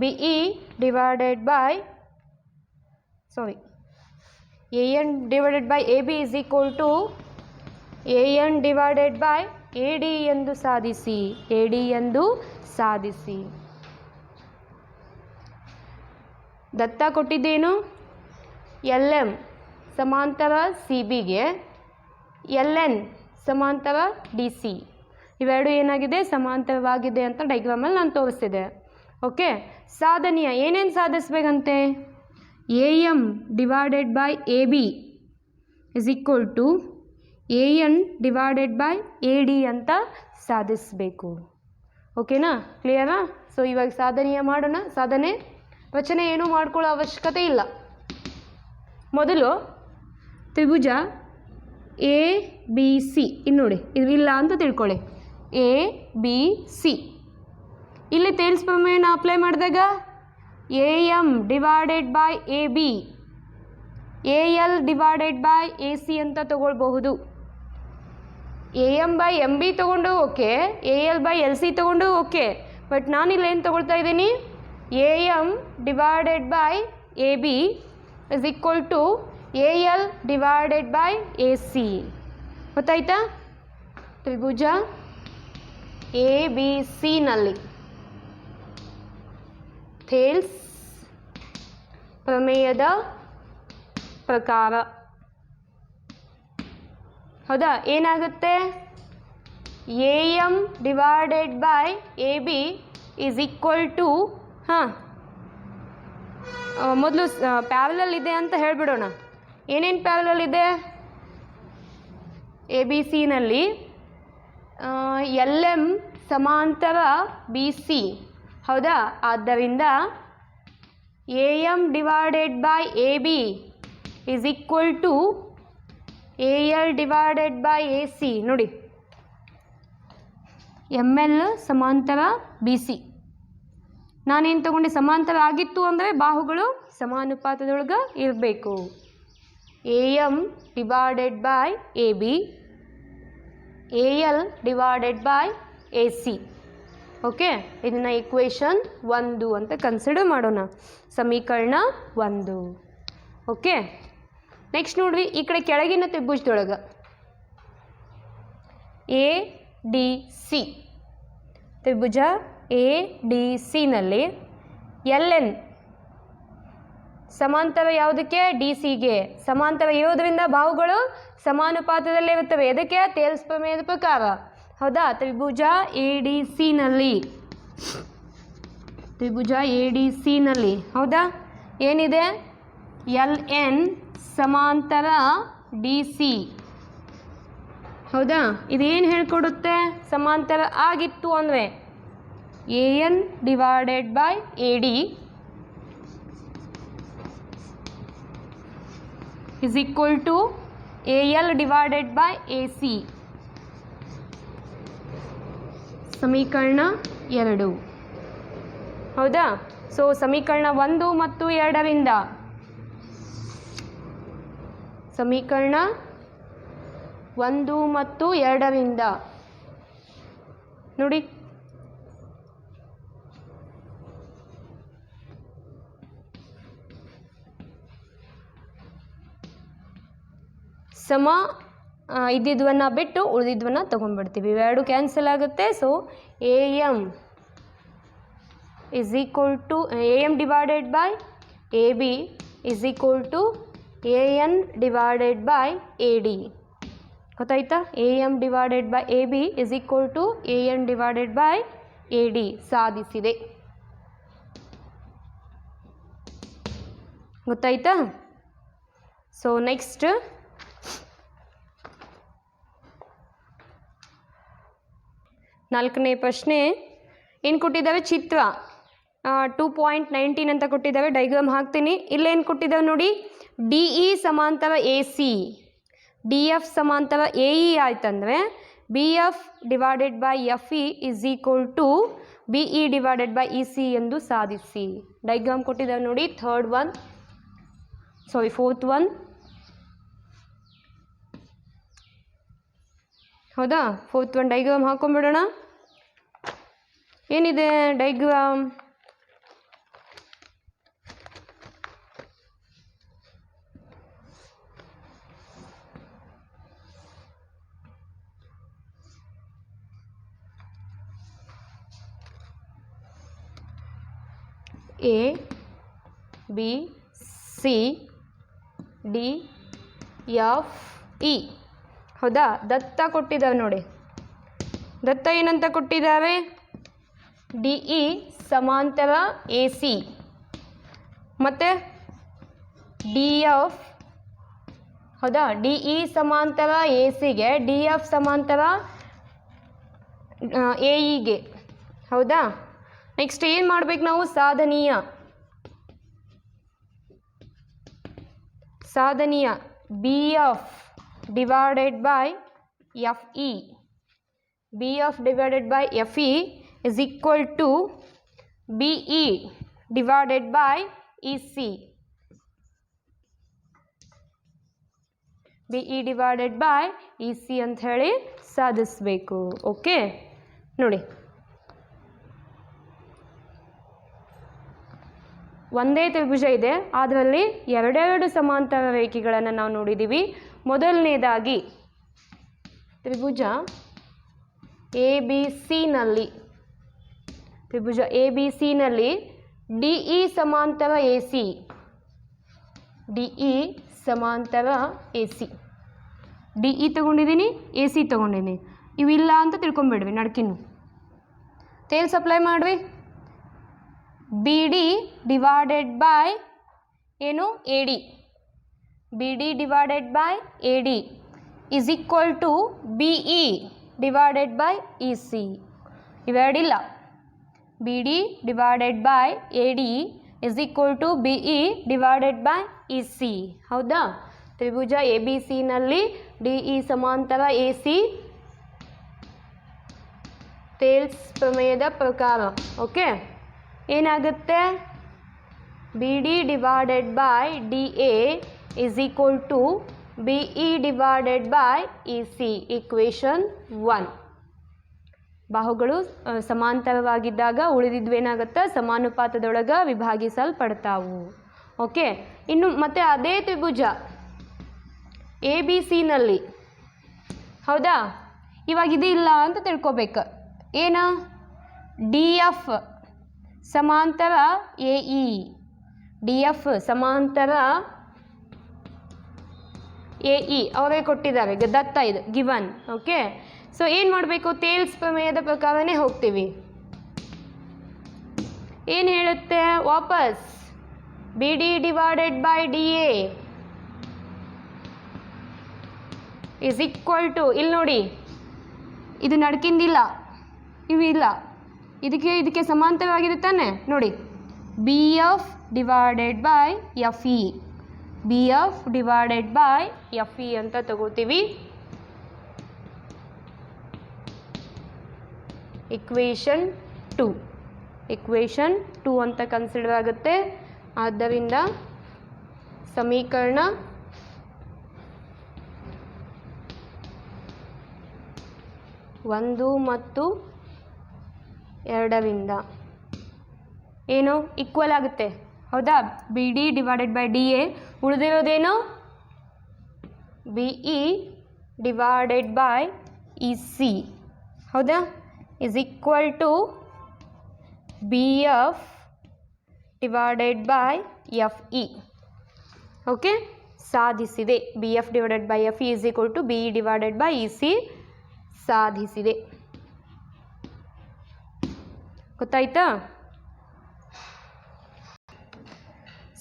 B E divided by A N divided by A B is equal to A N divided by A D ಎಂದು ಸಾಧಿಸಿ A D ಎಂದು ಸಾಧಿಸಿ. ದತ್ತ ಕೊಟ್ಟಿದ್ದೇನು ಎಲ್ ಎಮ್ ಸಮಾಂತರ C ಬಿಗೆ L N ಸಮಾಂತರ D C ಇವೆರಡು ಏನಾಗಿದೆ ಸಮಾಂತರವಾಗಿದೆ ಅಂತ ಡೈಗ್ರಾಮಲ್ಲಿ ನಾನು ತೋರಿಸ್ತಿದ್ದೆ. ಓಕೆ, ಸಾಧನೀಯ ಏನೇನು ಸಾಧಿಸ್ಬೇಕಂತೆ A M divided by A B is equal to A N divided by A D ಅಂತ ಸಾಧಿಸಬೇಕು. ಓಕೆನಾ, ಕ್ಲಿಯರಾ? ಸೊ ಇವಾಗ ಸಾಧನೀಯ ಮಾಡೋಣ. ಸಾಧನೆ ರಚನೆ ಏನೂ ಮಾಡ್ಕೊಳ್ಳೋ ಅವಶ್ಯಕತೆ ಇಲ್ಲ. ಮೊದಲು ತ್ರಿಭುಜ ಎ ಬಿ ಸಿ ಇಲ್ಲಿ ನೋಡಿ, ಇದು ಇಲ್ಲ ಅಂತ ತಿಳ್ಕೊಳ್ಳಿ. ಎ ಬಿ ಸಿ ಇಲ್ಲಿ ತೇಲ್ಸ್ ಪ್ರಮೇಯನ ಅಪ್ಲೈ ಮಾಡಿದಾಗ A M divided by A B A L divided by A C ಅಂತ ತಗೊಳ್ಬಹುದು. A M by M B ತೊಗೊಂಡು okay, A L by L C ತೊಗೊಂಡು ಓಕೆ. ಬಟ್ ನಾನಿಲ್ಲಿ ಏನು ತೊಗೊಳ್ತಾ ಇದ್ದೀನಿ, A M divided by A B is equal to A L divided by A C. ಗೊತ್ತಾಯ್ತಾ? ತ್ರಿಭುಜ ಎ ಬಿ ಸಿನಲ್ಲಿ ಥೇಲ್ಸ್ ಪ್ರಮೇಯದ ಪ್ರಕಾರ ಹೌದಾ ಏನಾಗುತ್ತೆ, A M divided by A B is equal to ಮೊದಲು ಪ್ಯಾರಲಲ್ ಇದೆ ಅಂತ ಹೇಳಿಬಿಡೋಣ. ಏನೇನು ಪ್ಯಾರಲಲ್ ಇದೆ ಎ ಬಿ ಸಿನಲ್ಲಿ? ಎಲ್ ಎಮ್ ಸಮಾಂತರ ಬಿ ಸಿ ಹೌದಾ. ಆದ್ದರಿಂದ A M divided by A B is equal to A L divided by A C. ನೋಡಿ, ಎಮ್ ಎಲ್ ಸಮಾಂತರ ಬಿ ಸಿ. ನಾನೇನು ತಗೊಂಡೆ, ಸಮಾಂತರ ಆಗಿತ್ತು ಅಂದರೆ ಬಾಹುಗಳು ಸಮಾನುಪಾತದೊಳಗೆ ಇರಬೇಕು. A M divided by A B A L divided by A C. Okay, ಇದನ್ನು ಇಕ್ವೇಷನ್ 1 ಅಂತ ಕನ್ಸಿಡರ್ ಮಾಡೋಣ, ಸಮೀಕರಣ 1. ಓಕೆ, ನೆಕ್ಸ್ಟ್ ನೋಡ್ರಿ, ಈ ಕಡೆ ಕೆಳಗಿನ ತ್ರಿಭುಜದೊಳಗೆ ಎ ಡಿ ಸಿ ತ್ರಿಭುಜ ಎ ಡಿ ಸಿನಲ್ಲಿ ಎಲ್ ಎನ್ ಸಮಾಂತರ ಯಾವುದಕ್ಕೆ, ಡಿ ಸಿಗೆ ಸಮಾಂತರ ಇರೋದ್ರಿಂದ ಬಾಹುಗಳು ಸಮಾನುಪಾತದಲ್ಲೇ ಇರುತ್ತವೆ. ಎದಕ್ಕೆ? ಥೇಲ್ಸ್ ಪ್ರಮೇಯದ ಪ್ರಕಾರ ಹೌದಾ. ತ್ರಿಭುಜ ಎ ಡಿ ಸಿನಲ್ಲಿ ಹೌದಾ ಏನಿದೆ, ಎಲ್ ಎನ್ ಸಮಾಂತರ ಡಿ ಸಿ ಹೌದಾ. ಇದೇನು ಹೇಳ್ಕೊಡುತ್ತೆ, ಸಮಾಂತರ ಆಗಿತ್ತು ಅಂದರೆ A N divided by A D is equal to AL divided by AC. ಸಮೀಕರಣ 2 ಹೌದಾ. ಸೊ ಸಮೀಕರಣ 1 ಮತ್ತು 2ರಿಂದ ಸಮೀಕರಣ 1 ಮತ್ತು 2ರಿಂದ ನೋಡಿ, ಸಮ ಇದ್ದಿದ್ವನ್ನ ಬಿಟ್ಟು ಉಳಿದಿದ್ವನ್ನ ತೊಗೊಂಡ್ಬಿಡ್ತೀವಿ. ಇವೆರಡು ಕ್ಯಾನ್ಸಲ್ ಆಗುತ್ತೆ. So A M is equal to A M divided by A B is equal to A N divided by A D. ಗೊತ್ತಾಯ್ತಾ? A M divided by A B is equal to A N divided by A D ಸಾಧಿಸಿದೆ. ಗೊತ್ತಾಯ್ತಾ? So next ನಾಲ್ಕನೇ ಪ್ರಶ್ನೆ ಏನು ಕೊಟ್ಟಿದ್ದಾವೆ, ಚಿತ್ರ 2.19 ಅಂತ ಕೊಟ್ಟಿದ್ದಾವೆ. Diagram ಹಾಕ್ತೀನಿ. ಇಲ್ಲೇನು ಕೊಟ್ಟಿದ್ದಾವೆ ನೋಡಿ, ಡಿ ಇ ಸಮಾಂತರ ಎ ಸಿ, ಡಿ ಎಫ್ ಸಮಾಂತರ ಎ ಇ ಆಯ್ತಂದರೆ B F divided by F E is equal to B E divided by E C ಎಂದು ಸಾಧಿಸಿ. ಡೈಗ್ರಾಮ್ ಕೊಟ್ಟಿದ್ದಾರೆ ನೋಡಿ, ಫೋರ್ತ್ ಒನ್. ಹೌದಾ, ಫೋರ್ತ್ ಒನ್ ಡೈಗ್ರಾಮ್ ಹಾಕೊಂಡ್ಬಿಡೋಣ. ಏನಿದೆ diagram? A B C D F E. ಹೌದಾ, ದತ್ತ ಕೊಟ್ಟಿದ್ದಾವೆ ನೋಡಿ. ದತ್ತ ಏನಂತ ಕೊಟ್ಟಿದ್ದಾವೆ? ಡಿ ಇ ಸಮಾಂತರ ಎ ಸಿ ಮತ್ತು ಡಿ ಎಫ್. ಹೌದಾ, ಡಿ ಇ ಸಮಾಂತರ ಎ ಸಿಗೆ, ಡಿ ಎಫ್ ಸಮಾಂತರ ಎ ಇಗೆ. ಹೌದಾ, ನೆಕ್ಸ್ಟ್ ಏನು ಮಾಡ್ಬೇಕು ನಾವು? ಸಾಧನೀಯ B F divided by F E. B F divided by F E is equal to B E divided by E C. B E divided by E C ಅಂತ ಹೇಳಿ ಸಾಧಿಸಬೇಕು. ಓಕೆ, ನೋಡಿ ಒಂದೇ ತ್ರಿಭುಜ ಇದೆ, ಅದರಲ್ಲಿ ಎರಡೆರಡು ಸಮಾಂತರ ರೇಖೆಗಳನ್ನು ನಾವು ನೋಡಿದ್ದೀವಿ. ಮೊದಲನೇದಾಗಿ ತ್ರಿಭುಜ ಎ ಬಿ ಸಿನಲ್ಲಿ ಡಿ ಇ ಸಮಾಂತರ ಎ ಸಿ, ಡಿ ಇ ಸಮಾಂತರ ಎ ಸಿ. ಡಿ ಇ ತೊಗೊಂಡಿದ್ದೀನಿ, ಎ ಸಿ ತೊಗೊಂಡಿದ್ದೀನಿ. ಇವಿಲ್ಲ ಅಂತ ತಿಳ್ಕೊಂಬಿಡ್ವಿ. ನಡ್ಕಿನ್ನು ತೇಲ್ ಸಪ್ಲೈ ಮಾಡ್ವಿ. ಬಿ ಡಿ ಡಿವೈಡೆಡ್ ಬೈ ಏನು? A D. B D divided by A D is equal to B E divided by E C. ಇವೆರಡಿಲ್ಲ. B D divided by A D is equal to B E divided by E C. ಹೌದಾ, ತ್ರಿಭುಜ A B ಸಿನಲ್ಲಿ D E ಸಮಾಂತರ A C Thales ಪ್ರಮೇಯದ ಪ್ರಕಾರ. Okay, ಏನಾಗುತ್ತೆ? B D divided by D A is equal to B E divided by E C. Equation 1. ಬಾಹುಗಳು ಸಮಾಂತರವಾಗಿದ್ದಾಗ ಉಳಿದಿದ್ವೇನಾಗುತ್ತೆ? ಸಮಾನುಪಾತದೊಳಗೆ ವಿಭಾಗಿಸಲ್ಪಡ್ತಾವು. ಓಕೆ, ಇನ್ನು ಮತ್ತೆ ಅದೇ ತ್ರಿಭುಜ ಎ ಬಿ ಸಿನಲ್ಲಿ, ಹೌದಾ, ಇವಾಗ ಇದು ಇಲ್ಲ ಅಂತ ತಿಳ್ಕೊಬೇಕು. ಏನು? ಡಿ ಎಫ್ ಸಮಾಂತರ ಎ ಇ. ಡಿ ಎಫ್ ಸಮಾಂತರ ಎ ಇ ಅವರೇ ಕೊಟ್ಟಿದ್ದಾರೆ, ದತ್ತ ಇದು ಗಿವನ್. ಓಕೆ, ಸೊ ಏನು ಮಾಡಬೇಕು? ಥೇಲ್ಸ್ ಪ್ರಮೇಯದ ಪ್ರಕಾರನೇ ಹೋಗ್ತೀವಿ. ಏನು ಹೇಳುತ್ತೆ ವಾಪಸ್? B D divided by D A is equal to, ಇಲ್ಲಿ ನೋಡಿ, ಇದು ನಡ್ಕಿಂದಿಲ್ಲ, ಇವು ಇಲ್ಲ, ಇದಕ್ಕೆ ಸಮಾಂತರವಾಗಿದೆ ತಾನೆ. ನೋಡಿ, B F divided by F E. B F divided by F E ಅಂತ ತಗೋತೀವಿ. ಇಕ್ವೇಷನ್ 2 ಅಂತ ಕನ್ಸಿಡರ್ ಆಗುತ್ತೆ. ಆದ್ದರಿಂದ ಸಮೀಕರಣ 1 ಮತ್ತು 2 ಏನು ಈಕ್ವಲ್ ಆಗುತ್ತೆ. ಹೌದಾ, B D divided by D A. ಉಳಿದಿರೋದೇನು? B E divided by E C. ಹೌದಾ, is equal to B F divided by F E. Okay, ಸಾಧಿಸಿದೆ. B F divided by F E is equal to B E divided by E C ಸಾಧಿಸಿದೆ. ಗೊತ್ತಾಯ್ತಾ?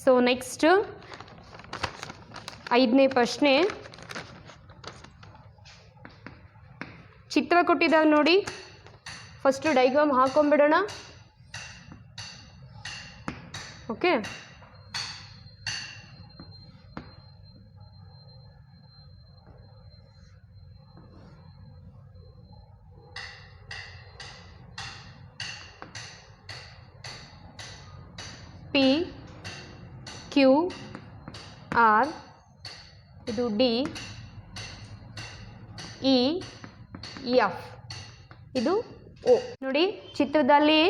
So next 5ನೇ ಪ್ರಶ್ನೆ. ಚಿತ್ರ ಕೊಟ್ಟಿದ್ದಾವೆ ನೋಡಿ. First diagram ಹಾಕೊಂಡ್ಬಿಡೋಣ. ಓಕೆ, ಪಿ ಕ್ಯೂ ಆರ್, ಇದು ಡಿ ಇ ಎಫ್, ಇದು ಓ. ನೋಡಿ ಚಿತ್ರದಲ್ಲಿ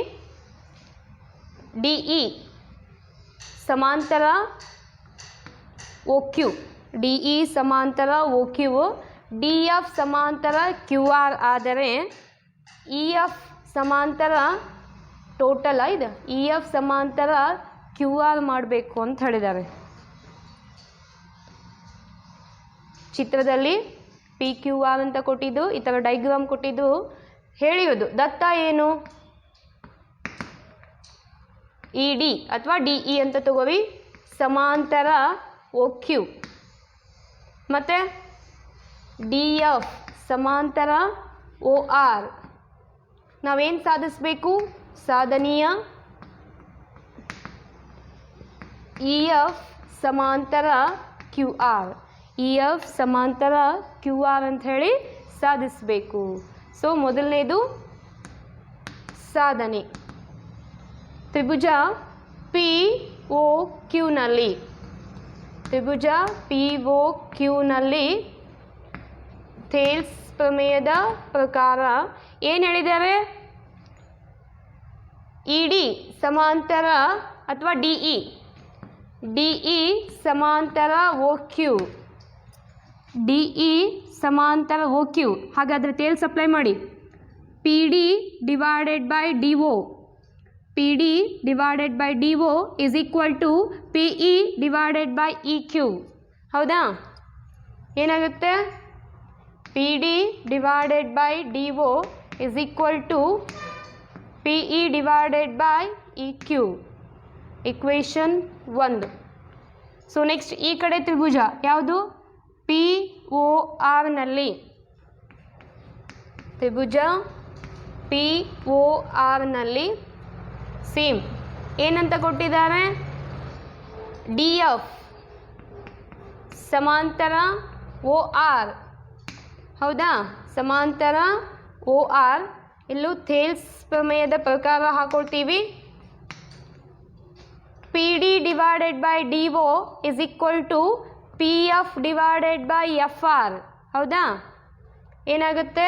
ಡಿ ಇ ಸಮಾಂತರ ಓ ಕ್ಯೂ, ಡಿ ಇ ಸಮಾಂತರ ಓ ಕ್ಯೂ, ಡಿ ಎಫ್ ಸಮಾಂತರ ಕ್ಯೂ ಆರ್ ಆದರೆ ಇ ಎಫ್ ಸಮಾಂತರ ಟೋಟಲ್ ಇದು ಇ ಎಫ್ ಸಮಾಂತರ ಕ್ಯೂ ಆರ್ ಮಾಡಬೇಕು ಅಂತ ಹೇಳಿದ್ದಾರೆ. ಚಿತ್ರದಲ್ಲಿ ಪಿ ಕ್ಯೂ ಆರ್ ಅಂತ ಕೊಟ್ಟಿದ್ದು, ಈ ಥರ ಡೈಗ್ರಾಮ್ ಕೊಟ್ಟಿದ್ದು, ಹೇಳಿಯೋದು ದತ್ತ ಏನು ಇ ಡಿ ಅಥವಾ ಡಿ ಇ ಅಂತ ತಗೋವಿ, ಸಮಾಂತರ ಓ ಕ್ಯೂ, ಮತ್ತು ಡಿ ಎಫ್ ಸಮಾಂತರ ಓ ಆರ್. ನಾವೇನು ಸಾಧಿಸಬೇಕು? ಸಾಧನೀಯ ಇ ಎಫ್ ಸಮಾಂತರ ಕ್ಯೂ ಆರ್, ಇ ಎಫ್ ಸಮಾಂತರ ಕ್ಯೂ ಆರ್ ಅಂತ ಹೇಳಿ ಸಾಧಿಸಬೇಕು. ಸೊ ಮೊದಲನೇದು ಸಾಧನೆ. ತ್ರಿಭುಜ ಪಿ ಓ ಕ್ಯೂನಲ್ಲಿ, ತ್ರಿಭುಜ ಪಿ ಓ ಕ್ಯೂನಲ್ಲಿ ಥೇಲ್ಸ್ ಪ್ರಮೇಯದ ಪ್ರಕಾರ ಏನು ಹೇಳಿದ್ದಾರೆ? ಇ ಡಿ ಸಮಾಂತರ ಅಥವಾ ಡಿ ಇ ಸಮಾಂತರ ಓ ಕ್ಯೂ, ಡಿ ಇ ಸಮಾಂತರ ಓ ಕ್ಯೂ. ಹಾಗಾದರೆ ಥೇಲ್ಸ್ ಅಪ್ಲೈ ಮಾಡಿ. P D divided by D O, P D divided by D O is equal to P E divided by E Q. ಹೌದಾ? ಏನಾಗುತ್ತೆ? P D divided by D O is equal to P E divided by E Q. Equation 1. So next ಈ ಕಡೆ ತ್ರಿಭುಜ ಯಾವುದು? P O ಆರ್ನಲ್ಲಿ, ತ್ರಿಭುಜ P O ಆರ್ನಲ್ಲಿ same ಏನಂತ ಕೊಟ್ಟಿದ್ದಾರೆ? ಡಿ ಎಫ್ ಸಮಾಂತರ ಓ ಆರ್. ಹೌದಾ? ಸಮಾಂತರ ಓ ಆರ್. ಇಲ್ಲೂ ಥೇಲ್ಸ್ ಪ್ರಮೇಯದ ಪ್ರಕಾರ ಹಾಕೊಳ್ತೀವಿ. P D divided by D O is equal to P F divided by F R. ಹೌದಾ? ಏನಾಗುತ್ತೆ?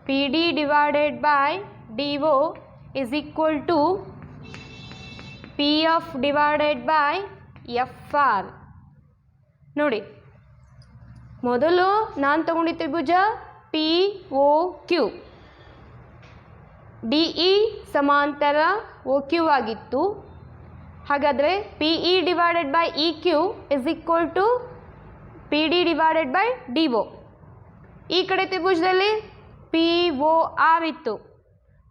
P D divided by D O is equal to P F divided by F R. ನೋಡಿ, ಮೊದಲು ನಾನು ತಗೊಂಡಿದ್ದ ತ್ರಿಭುಜ P O Q, D E ಸಮಾಂತರ O Q ಆಗಿತ್ತು. ಹಾಗಾದರೆ P E divided by E Q is equal to P D divided by D O. ಈ ಕಡೆ ತ್ರಿಭುಜದಲ್ಲಿ ಪಿ ಓ ಆರ್ ಇತ್ತು.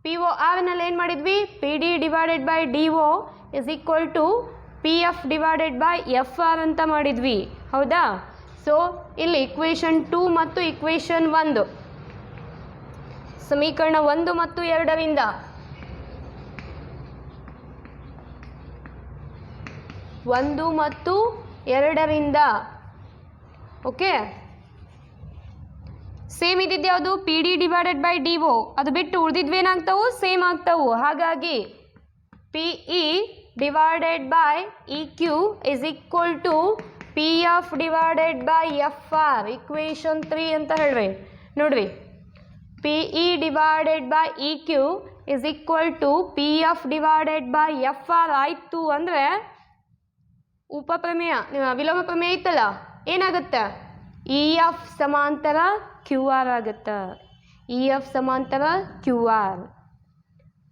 ಪಿ ಓ ಆರ್ನಲ್ಲಿ ಏನು ಮಾಡಿದ್ವಿ? P D divided by D O is equal to P F divided by F R ಅಂತ ಮಾಡಿದ್ವಿ. ಹೌದಾ? So ಇಲ್ಲಿ ಇಕ್ವೇಷನ್ 2 ಮತ್ತು ಇಕ್ವೇಷನ್ 1, ಸಮೀಕರಣ 1 ಮತ್ತು 2ರಿಂದ ಓಕೆ ಸೇಮ್ ಇದ್ದಿದ್ದು ಯಾವುದು? P D divided by D O. ಅದು ಬಿಟ್ಟು ಉಳಿದಿದ್ವೇನಾಗ್ತಾವು? ಸೇಮ್ ಆಗ್ತಾವು. ಹಾಗಾಗಿ P E divided by E Q is equal to P F divided by F R. Equation 3 ಅಂತ ಹೇಳ್ರಿ. ನೋಡ್ರಿ, P E divided by E Q is equal to P F divided by F R ಆಯಿತು ಅಂದರೆ ಉಪಪ್ರಮೇಯ, ವಿಲೋಮ ಪ್ರಮೇಯ ಇತ್ತಲ್ಲ, ಏನಾಗುತ್ತೆ? ಇ ಎಫ್ ಸಮಾಂತರ ಕ್ಯೂ ಆರ್ ಆಗುತ್ತೆ. ಇ ಎಫ್ ಸಮಾಂತರ Q R.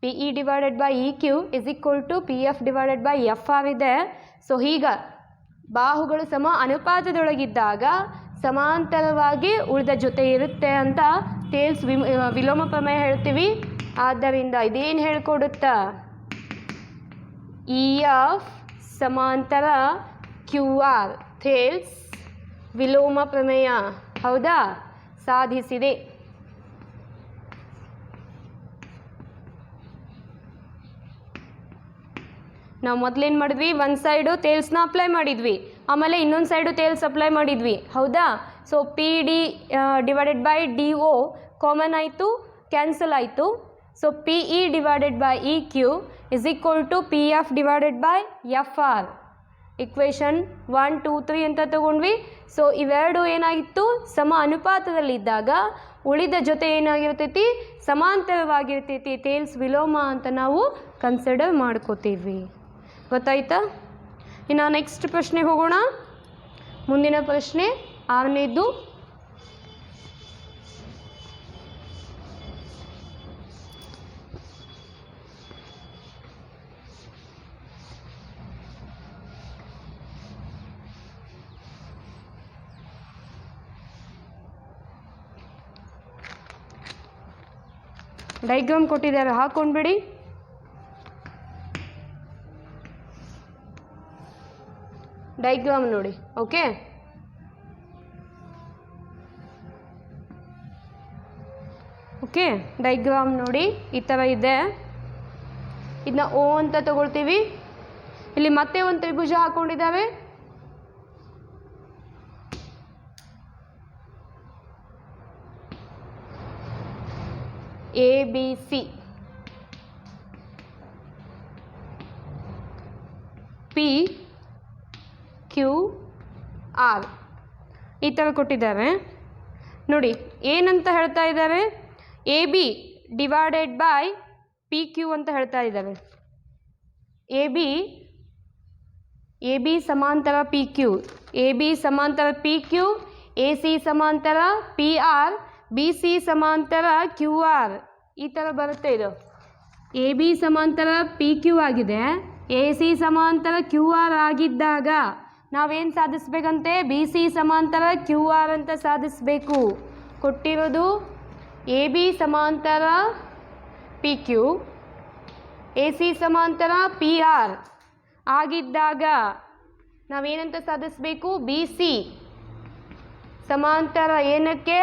P E divided by E Q is equal to P F divided by F R ಇದೆ. ಸೊ ಈಗ ಬಾಹುಗಳು ಸಮ ಅನುಪಾತದೊಳಗಿದ್ದಾಗ ಸಮಾಂತರವಾಗಿ ಉಳಿದ ಜೊತೆ ಇರುತ್ತೆ ಅಂತ ಥೇಲ್ಸ್ ವಿಲೋಮ ಪ್ರಮೇಯ ಹೇಳ್ತೀವಿ. ಆದ್ದರಿಂದ ಇದೇನು ಹೇಳ್ಕೊಡುತ್ತಾ? ಇ ಎಫ್ ಸಮಾಂತರ ಕ್ಯೂ ಆರ್, ಥೇಲ್ಸ್ ವಿಲೋಮ ಪ್ರಮೇಯ. ಹೌದಾ? ಸಾಧಿಸಿದೆ. ನಾವು ಮೊದಲೇನು ಮಾಡಿದ್ವಿ? ಒಂದು ಸೈಡು ಥೇಲ್ಸ್ನ ಅಪ್ಲೈ ಮಾಡಿದ್ವಿ, ಆಮೇಲೆ ಇನ್ನೊಂದು ಸೈಡು ಥೇಲ್ಸ್ ಅಪ್ಲೈ ಮಾಡಿದ್ವಿ. ಹೌದಾ? So P D divided by D O common ಆಯಿತು, ಕ್ಯಾನ್ಸಲ್ ಆಯಿತು. So P E divided by E Q is equal to P F divided by F R. Equation 1 2 3 ಅಂತ ತಗೊಂಡ್ವಿ. So ಇವೆರಡು ಏನಾಗಿತ್ತು, ಸಮ ಅನುಪಾತದಲ್ಲಿದ್ದಾಗ ಉಳಿದ ಜೊತೆ ಏನಾಗಿರ್ತೈತಿ, ಸಮಾಂತರವಾಗಿರ್ತೈತಿ. ಟೇಲ್ಸ್ ವಿಲೋಮ ಅಂತ ನಾವು ಕನ್ಸಿಡರ್ ಮಾಡ್ಕೋತೀವಿ. ಗೊತ್ತಾಯ್ತಾ? ಇನ್ನು ನೆಕ್ಸ್ಟ್ ಪ್ರಶ್ನೆಗೆ ಹೋಗೋಣ. ಮುಂದಿನ ಪ್ರಶ್ನೆ 6ನೇದು. ಡೈಗ್ರಾಮ್ ಕೊಟ್ಟಿದ್ದಾರೆ, ಹಾಕೊಂಡ್ಬಿಡಿ. ಡೈಗ್ರಾಮ್ ನೋಡಿ. ಓಕೆ, ಓಕೆ ಡೈಗ್ರಾಮ್ ನೋಡಿ ಈ ಥರ ಇದೆ. ಇದನ್ನ ಓ ಅಂತ ತಗೊಳ್ತೀವಿ. ಇಲ್ಲಿ ಮತ್ತೆ ಒಂದು ತ್ರಿಭುಜ ಹಾಕೊಂಡಿದ್ದಾವೆ. A B C, P Q R ಈ ಥರ ಕೊಟ್ಟಿದ್ದಾರೆ ನೋಡಿ. ಏನಂತ ಹೇಳ್ತಾ ಇದ್ದಾರೆ, A B divided by P Q ಅಂತ ಹೇಳ್ತಾ ಇದ್ದಾರೆ. ಎ ಬಿ ಸಮಾಂತರ ಪಿ ಕ್ಯೂ, ಎ ಬಿ ಸಮಾಂತರ ಪಿ ಕ್ಯೂ, ಎ ಸಿ ಸಮಾಂತರ ಪಿ ಆರ್, ಬಿ ಸಿ ಸಮಾಂತರ ಕ್ಯೂ ಆರ್ ಈ ಥರ ಬರುತ್ತೆ. ಇದು ಎ ಬಿ ಸಮಾಂತರ ಪಿ ಕ್ಯೂ ಆಗಿದೆ, ಎ ಸಿ ಸಮಾಂತರ ಕ್ಯೂ ಆರ್ ಆಗಿದ್ದಾಗ ನಾವೇನು ಸಾಧಿಸ್ಬೇಕಂತೆ, ಬಿ ಸಿ ಸಮಾಂತರ ಕ್ಯೂ ಆರ್ ಅಂತ ಸಾಧಿಸಬೇಕು. ಕೊಟ್ಟಿರೋದು ಎ ಬಿ ಸಮಾಂತರ ಪಿ ಕ್ಯೂ, ಎ ಸಿ ಸಮಾಂತರ ಪಿ ಆರ್ ಆಗಿದ್ದಾಗ ನಾವೇನಂತ ಸಾಧಿಸಬೇಕು, ಬಿ ಸಿ ಸಮಾಂತರ ಏನಕ್ಕೆ,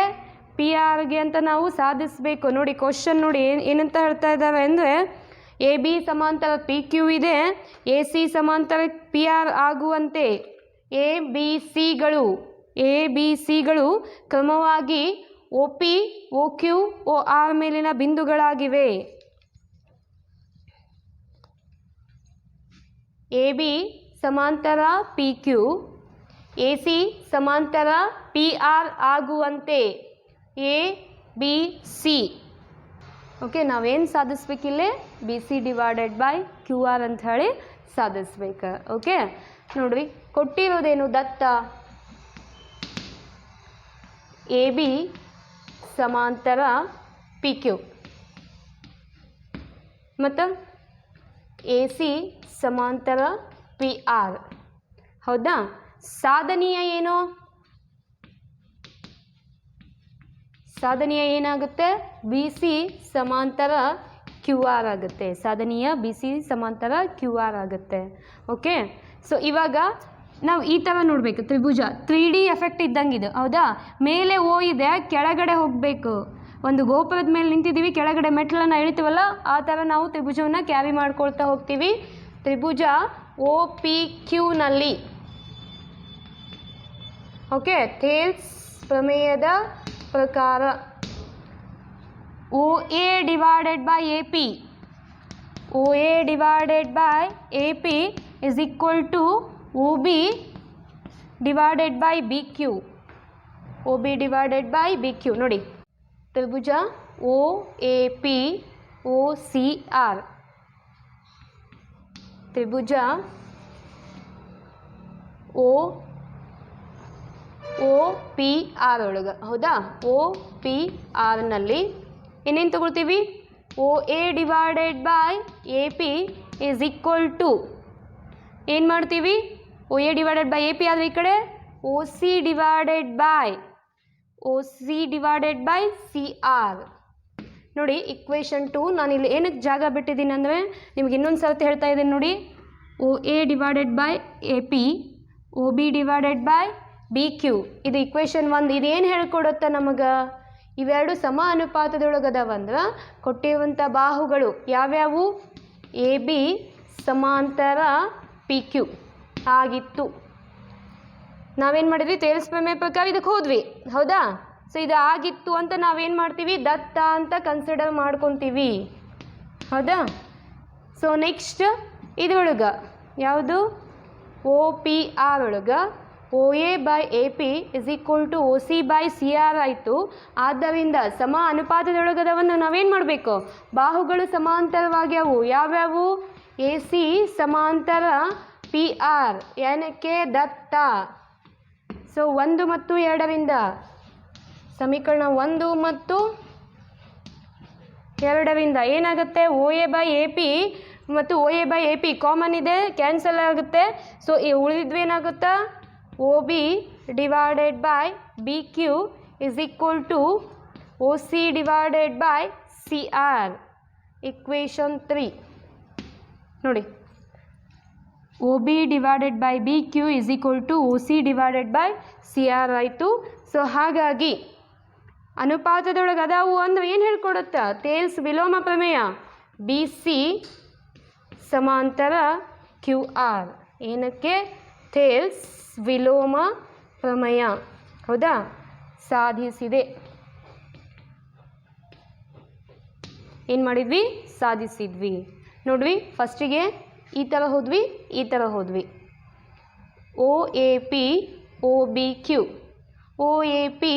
ಪಿ ಆರ್ಗೆ ಅಂತ ನಾವು ಸಾಧಿಸಬೇಕು. ನೋಡಿ ಕ್ವಶನ್ ನೋಡಿ ಏನಂತ ಹೇಳ್ತಾ ಇದ್ದಾರೆ ಅಂದರೆ, ಎ ಬಿ ಸಮಾಂತರ ಪಿ ಕ್ಯೂ ಇದೆ, ಎ ಸಿ ಸಮಾಂತರ ಪಿ ಆರ್ ಆಗುವಂತೆ ಎ ಬಿ ಸಿಗಳು ಕ್ರಮವಾಗಿ O P, O Q, O R ಮೇಲಿನ ಬಿಂದುಗಳಾಗಿವೆ. ಎ ಬಿ ಸಮಾಂತರ ಪಿ ಕ್ಯೂ, ಎ ಸಿ ಸಮಾಂತರ ಪಿ ಆರ್ ಆಗುವಂತೆ ಎ ಬಿ ಸಿ. ಓಕೆ, ನಾವೇನು ಸಾಧಿಸ್ಬೇಕಿಲ್ಲೇ, B C divided by Q R ಅಂತ ಹೇಳಿ ಸಾಧಿಸ್ಬೇಕು. ಓಕೆ ನೋಡ್ರಿ, ಕೊಟ್ಟಿರೋದೇನು ದತ್ತ, ಎ ಬಿ ಸಮಾಂತರ ಪಿ ಕ್ಯೂ ಮತ್ತು ಎ ಸಿ ಸಮಾಂತರ ಪಿ ಆರ್. ಹೌದಾ? ಸಾಧನೀಯ ಏನು, ಸಾಧನೀಯ ಏನಾಗುತ್ತೆ, ಬಿ ಸಿ ಸಮಾಂತರ ಕ್ಯೂ ಆರ್ ಆಗುತ್ತೆ. ಸಾಧನೀಯ ಬಿ ಸಿ ಸಮಾಂತರ ಕ್ಯೂ ಆರ್ ಆಗುತ್ತೆ. ಓಕೆ, ಸೊ ಇವಾಗ ನಾವು ಈ ಥರ ನೋಡಬೇಕು. ತ್ರಿಭುಜ 3D ಎಫೆಕ್ಟ್ ಇದ್ದಂಗಿದೆ. ಹೌದಾ? ಮೇಲೆ ಓ ಇದೆ, ಕೆಳಗಡೆ ಹೋಗಬೇಕು. ಒಂದು ಗೋಪುರದ ಮೇಲೆ ನಿಂತಿದ್ದೀವಿ, ಕೆಳಗಡೆ ಮೆಟ್ಲನ್ನು ಇಳಿತೀವಲ್ಲ, ಆ ಥರ ನಾವು ತ್ರಿಭುಜವನ್ನು ಕ್ಯಾರಿ ಮಾಡ್ಕೊಳ್ತಾ ಹೋಗ್ತೀವಿ. ತ್ರಿಭುಜ ಒ ಪಿ ಕ್ಯೂನಲ್ಲಿ, ಓಕೆ, ಥೇಲ್ಸ್ ಪ್ರಮೇಯದ ಪ್ರಕಾರ O A divided by A P, O A divided by A P is equal to O B divided by B Q, O B divided by B Q. ನೋಡಿ, ತ್ರಿಭುಜ O A P O C R, ತ್ರಿಭುಜ O P R ಒಳಗೆ. ಹೌದಾ? O P ಆರ್ನಲ್ಲಿ ಏನೇನು ತಗೊಳ್ತೀವಿ, O A divided by A P is equal to ಏನು ಮಾಡ್ತೀವಿ, ಒ A divided by A P ಆದರೆ ಈ ಕಡೆ O C divided by C R. ನೋಡಿ ಇಕ್ವೇಷನ್ 2 ನಾನು ಇಲ್ಲಿ ಏನಕ್ಕೆ ಜಾಗ ಬಿಟ್ಟಿದ್ದೀನಿ ಅಂದರೆ ನಿಮ್ಗೆ ಇನ್ನೊಂದು ಸರ್ತಿ ಹೇಳ್ತಾ ಇದ್ದೀನಿ ನೋಡಿ. O A divided by A P, O B divided by B Q, ಇದು ಇಕ್ವೇಷನ್ 1. ಇದೇನು ಹೇಳ್ಕೊಡುತ್ತೆ ನಮಗೆ, ಇವೆರಡು ಸಮ ಅನುಪಾತದೊಳಗದವಂದ್ರೆ ಕೊಟ್ಟಿರುವಂಥ ಬಾಹುಗಳು ಯಾವ್ಯಾವು, ಎ ಬಿ ಸಮಾಂತರ ಪಿ ಕ್ಯೂ ಆಗಿತ್ತು. ನಾವೇನು ಮಾಡಿದ್ವಿ, ತೇಲ್ಸ್ ಪ್ರಮೇಯ ಪ್ರಕಾರ ಇದಕ್ಕೆ ಹೋದ್ವಿ. ಹೌದಾ? ಸೊ ಇದು ಆಗಿತ್ತು ಅಂತ ನಾವೇನು ಮಾಡ್ತೀವಿ, ದತ್ತ ಅಂತ ಕನ್ಸಿಡರ್ ಮಾಡ್ಕೊತೀವಿ. ಹೌದಾ? ಸೊ ನೆಕ್ಸ್ಟ್ ಇದ್ರೊಳಗೆ ಯಾವುದು ಒ ಪಿ ಆರ್ ಒಳಗೆ O A by A P is equal to O C by C R ಆಯಿತು. ಆದ್ದರಿಂದ ಸಮ ಅನುಪಾತದೊಳಗದವನ್ನು ನಾವೇನು ಮಾಡಬೇಕು, ಬಾಹುಗಳು ಸಮಾಂತರವಾಗ್ಯಾವು. ಯಾವ್ಯಾವು? ಎ ಸಿ ಸಮಾಂತರ ಪಿ ಆರ್, ಏನಕ್ಕೆ? ದತ್ತ. ಸೊ 1 ಮತ್ತು 2ರಿಂದ ಸಮೀಕರಣ 1 ಮತ್ತು 2ರಿಂದ ಏನಾಗುತ್ತೆ? O A by A P ಮತ್ತು O A by A P common ಇದೆ, ಕ್ಯಾನ್ಸಲ್ ಆಗುತ್ತೆ. ಸೊ ಈ ಉಳಿದಿದ್ವೇನಾಗುತ್ತಾ? O B divided by B Q is equal to O C divided by C R. Equation 3 ನೋಡಿ, O B divided by B Q is equal to O C divided by C R ಆಯಿತು. So ಹಾಗಾಗಿ ಅನುಪಾತದೊಳಗೆ ಅದಾವು ಅಂದ್ರೆ ಏನು ಹೇಳ್ಕೊಡುತ್ತಾ? Thales ವಿಲೋಮ ಪ್ರಮೇಯ. ಬಿ ಸಿ ಸಮಾಂತರ ಕ್ಯೂ ಆರ್, ಏನಕ್ಕೆ? ಥೇಲ್ಸ್ ವಿಲೋಮ ಪ್ರಮೇಯ. ಹೌದಾ? ಸಾಧಿಸಿದೆ. ಏನು ಮಾಡಿದ್ವಿ? ಸಾಧಿಸಿದ್ವಿ. ನೋಡ್ವಿ, ಫಸ್ಟಿಗೆ ಈ ಥರ ಹೋದ್ವಿ, ಈ ಥರ ಹೋದ್ವಿ. O A P O B Q, O A P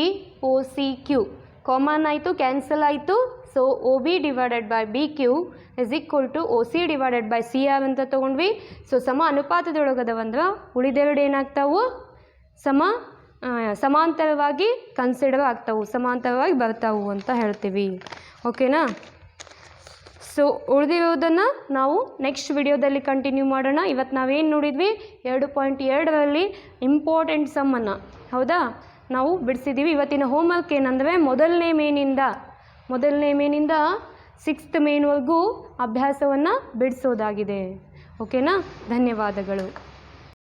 O C Q common ಆಯಿತು, ಕ್ಯಾನ್ಸಲ್ ಆಯಿತು. So O B divided by B Q is equal to O C divided by C R ಅಂತ ತೊಗೊಂಡ್ವಿ. ಸೊ ಸಮ ಅನುಪಾತದೊಳಗದವಂದ್ರೆ ಉಳಿದೆರಡು ಏನಾಗ್ತಾವು? ಸಮಾಂತರವಾಗಿ consider ಆಗ್ತಾವು, ಸಮಾಂತರವಾಗಿ ಬರ್ತಾವು ಅಂತ ಹೇಳ್ತೀವಿ. ಓಕೆನಾ? So ಉಳಿದಿರೋದನ್ನು ನಾವು ನೆಕ್ಸ್ಟ್ ವಿಡಿಯೋದಲ್ಲಿ ಕಂಟಿನ್ಯೂ ಮಾಡೋಣ. ಇವತ್ತು ನಾವೇನು ನೋಡಿದ್ವಿ? 2.2ರಲ್ಲಿ ಇಂಪಾರ್ಟೆಂಟ್ ಸಮ್ಮನ್ನು, ಹೌದಾ, ನಾವು ಬಿಡಿಸಿದ್ದೀವಿ. ಇವತ್ತಿನ ಹೋಮ್ವರ್ಕ್ ಏನಂದರೆ ಮೊದಲನೇ ಮೇನಿಂದ 6th ಮೇನ್ವರೆಗೂ ಅಭ್ಯಾಸವನ್ನು ಬಿಡಿಸೋದಾಗಿದೆ. ಓಕೆನಾ? ಧನ್ಯವಾದಗಳು.